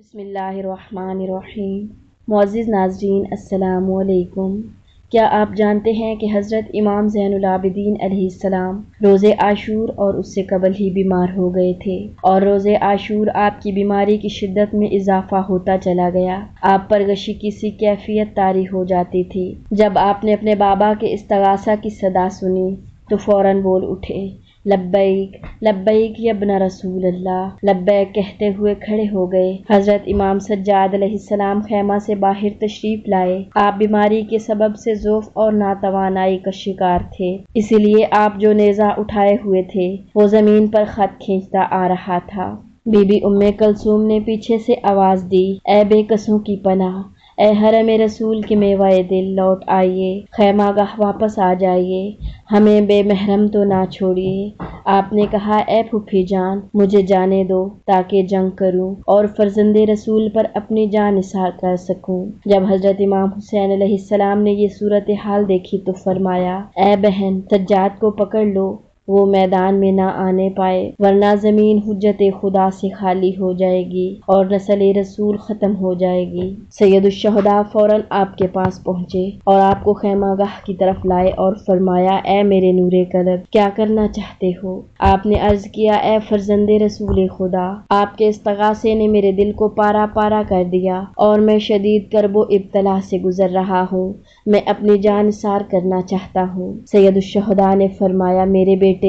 بسم اللہ الرحمن الرحیم۔ معزز ناظرین السلام علیکم۔ کیا آپ جانتے ہیں کہ حضرت امام زین العابدین علیہ السلام روز عاشور اور اس سے قبل ہی بیمار ہو گئے تھے، اور روز عاشور آپ کی بیماری کی شدت میں اضافہ ہوتا چلا گیا۔ آپ پر غشی کی سی کیفیت طاری ہو جاتی تھی۔ جب آپ نے اپنے بابا کے استغاثہ کی صدا سنی تو فوراً بول اٹھے، لبیک لبیک یا ابن رسول اللہ، لبیک کہتے ہوئے کھڑے ہو گئے۔ حضرت امام سجاد علیہ السلام خیمہ سے باہر تشریف لائے۔ آپ بیماری کے سبب سے ضعف اور ناتوانائی کا شکار تھے، اسی لیے آپ جو نیزہ اٹھائے ہوئے تھے وہ زمین پر خط کھینچتا آ رہا تھا۔ بی بی ام کلثوم نے پیچھے سے آواز دی، اے بے کسوں کی پناہ، اے حرم رسول کے میوہ دل، لوٹ آئیے، خیمہ گاہ واپس آ جائیے، ہمیں بے محرم تو نہ چھوڑیے۔ آپ نے کہا، اے پھوپھی جان، مجھے جانے دو تاکہ جنگ کروں اور فرزند رسول پر اپنی جان نثار کر سکوں۔ جب حضرت امام حسین علیہ السلام نے یہ صورتحال دیکھی تو فرمایا، اے بہن، سجاد کو پکڑ لو، وہ میدان میں نہ آنے پائے، ورنہ زمین حجت خدا سے خالی ہو جائے گی اور نسل رسول ختم ہو جائے گی۔ سید الشہداء فوراً آپ کے پاس پہنچے اور آپ کو خیمہ گاہ کی طرف لائے اور فرمایا، اے میرے نور قلب، کیا کرنا چاہتے ہو؟ آپ نے عرض کیا، اے فرزند رسول خدا، آپ کے استغاثے نے میرے دل کو پارا پارا کر دیا اور میں شدید کرب و ابتلا سے گزر رہا ہوں، میں اپنی جان نثار کرنا چاہتا ہوں۔ سید الشہداء نے فرمایا، میرے بیٹے،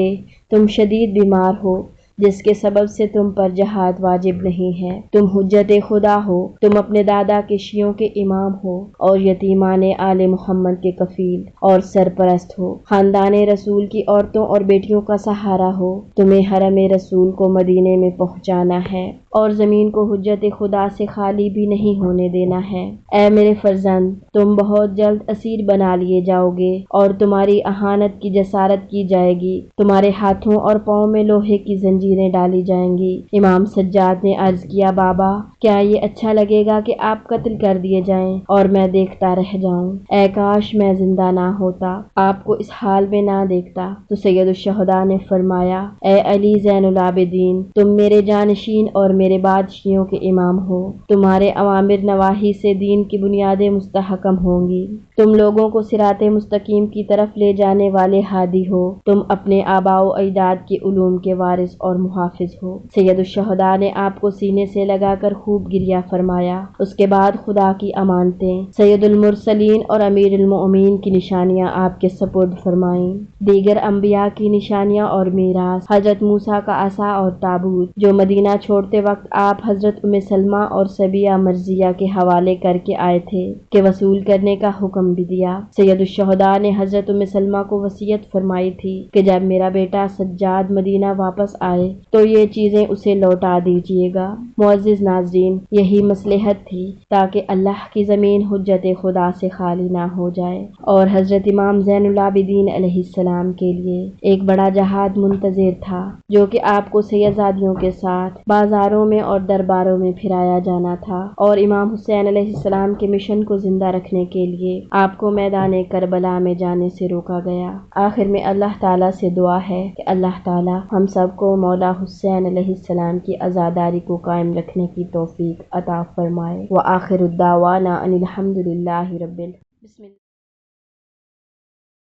تم شدید بیمار ہو، جس کے سبب سے تم پر جہاد واجب نہیں ہے۔ تم حجت خدا ہو، تم اپنے دادا کے شیعوں کے امام ہو اور یتیمان آل محمد کے کفیل اور سرپرست ہو، خاندان رسول کی عورتوں اور بیٹیوں کا سہارا ہو۔ تمہیں حرم رسول کو مدینے میں پہنچانا ہے اور زمین کو حجت خدا سے خالی بھی نہیں ہونے دینا ہے۔ اے میرے فرزند، تم بہت جلد اسیر بنا لیے جاؤ گے اور تمہاری اہانت کی جسارت کی جائے گی، تمہارے ہاتھوں اور پاؤں میں لوہے کی زنجیریں ڈالی جائیں گی۔ امام سجاد نے عرض کیا، بابا، کیا یہ اچھا لگے گا کہ آپ قتل کر دیے جائیں اور میں دیکھتا رہ جاؤں؟ اے کاش میں زندہ نہ ہوتا، آپ کو اس حال میں نہ دیکھتا۔ تو سید الشہداء نے فرمایا، اے علی زین العابدین، تم میرے جانشین اور میرے بعد شیعوں کے امام ہو، تمہارے اوامر نواہی سے دین کی بنیادیں مستحکم ہوں گی، تم لوگوں کو صراط مستقیم کی طرف لے جانے والے ہادی ہو، تم اپنے آباء و اجداد کے علوم کے وارث اور محافظ ہو۔ سید الشہداء نے آپ کو سینے سے لگا کر خوب گریہ فرمایا۔ اس کے بعد خدا کی امانتیں، سید المرسلین اور امیر المؤمنین کی نشانیاں آپ کے سپرد فرمائیں، دیگر انبیاء کی نشانیاں اور میراث، حضرت موسیٰ کا عصا اور تابوت جو مدینہ چھوڑتے وقت آپ حضرت ام سلمہ اور صبیہ مرضیہ کے حوالے کر کے آئے تھے، کہ وصول کرنے کا حکم بھی دیا۔ سید الشہداء نے حضرت ام سلمہ کو وصیت فرمائی تھی کہ جب میرا بیٹا سجاد مدینہ واپس آئے تو یہ چیزیں اسے لوٹا دیجیے گا۔ معزز ناظرین، یہی مصلحت تھی تاکہ اللہ کی زمین حجت خدا سے خالی نہ ہو جائے اور حضرت امام زین العابدین علیہ السلام کے لیے ایک بڑا جہاد منتظر تھا، جو کہ آپ کو سیدزادیوں کے ساتھ بازاروں میں اور درباروں میں پھرایا جانا تھا، اور امام حسین علیہ السلام کے مشن کو زندہ رکھنے کے لیے آپ کو میدان کربلا میں جانے سے روکا گیا۔ آخر میں اللہ تعالیٰ سے دعا ہے کہ اللہ تعالیٰ ہم سب کو مولا حسین علیہ السلام کی عزاداری کو قائم رکھنے کی توفیق عطا فرمائے۔ وآخر الدعوانا ان الحمد للہ رب العالمین۔